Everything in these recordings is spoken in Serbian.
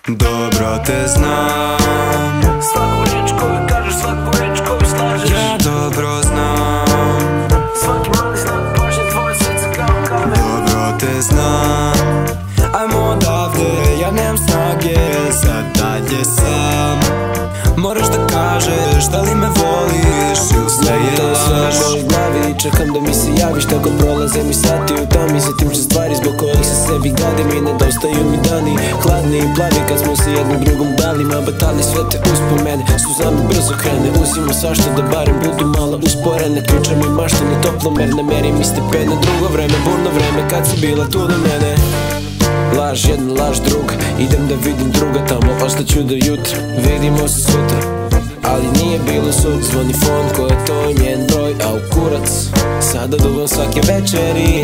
Dobro te znam, svaku riječ koju kažeš, svaku riječ koju slažeš. ja dobro znam, svaki mali znak pažnje, tvoje srce kao kamen. dobro te znam. Ajmo odavde, ja nemam snage za dalje sam. Moraš da kažeš da li me voliš ili sve je laž. Boli glavi, čekam da mi se javiš. Tako prolaze mi sati u tami. Sjetim se stvari zbog kojih se sebi gadim. I nedostaju mi dani, hladni i plavi kad smo se jednom drugom dali. Ma batali sve te uspomene, suzama brzo krene. Uzimo svašta da barem budu malo usporene. Ključam i maštane toplomerne, merim i stepene. Drugo vreme, burno vreme kad si bila tu do mene. Laž jedna, laž druga, idem da vidim druga tamo. Ostaću do jutra, vidimo se sutra. Ali nije bilo sud, zvoni fon, ko je to njen broj, a u kurac sada duvam svake večeri.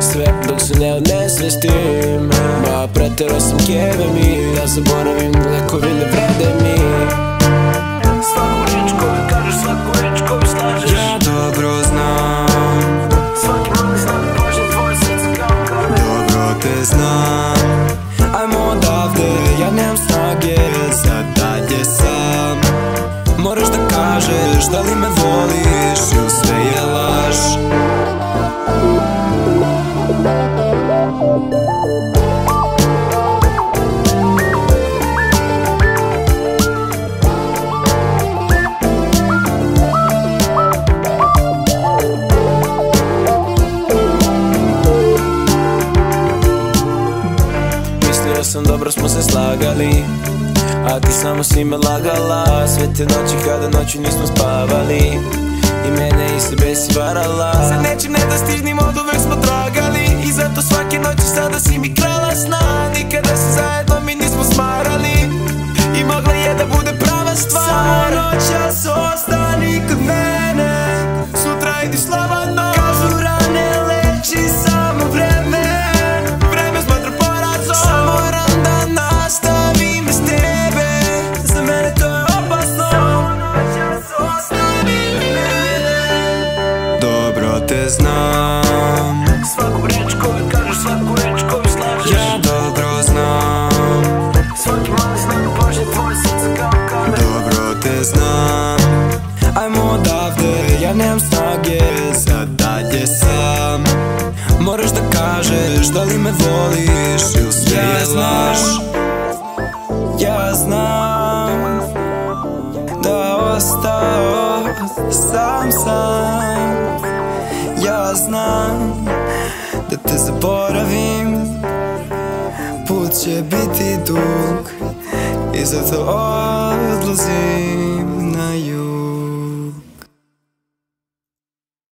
Sve dok se ne odnesvestim, ma pretero sam keve mi. Ja zaboravim, lekovi ne vrede mi. Svaku riječ koju kažeš, svaku riječ koju slažeš. Ja dobro znam, svaki mali znak pažnje, tvoje srce kao kamen. dobro te znam. Ajmo odavde, ja nemam snage za dalje sam. Moraš da kažeš da li me voliš ili sve je laž. Mislio sam dobro smo se slagali, a ti samo si me lagala. Sve te noći kada noću nismo spavali, i mene i sebe si varala. Za nečim nedostižnim od uvek smo tragali, i zato svake noći sada si mi krala sna. Nikada se zajedno mi nismo smarali, i mogla je da bude prava stvar. Samo noćas ostani kod mene, sutra idi slobodno. Kažu rane leči samo vreme, vreme smatra porazom. Samo moram da nastavim bez tebe, za mene to je opasno. Samo noćas ostani kod mene. Dobro te znam, Svaku riječ koju kažeš, svaku riječ koju slažeš. ja dobro znam, svaki mali znak pažnje, tvoje srce kao kamen. dobro te znam. Ajmo odavde, ja nemam snage za dalje sam. Moraš da kažeš da li me voliš ili sve je laž. Ja znam da ostao sam. Ja znam da te zaboravim, put će biti dug i zato odlazim.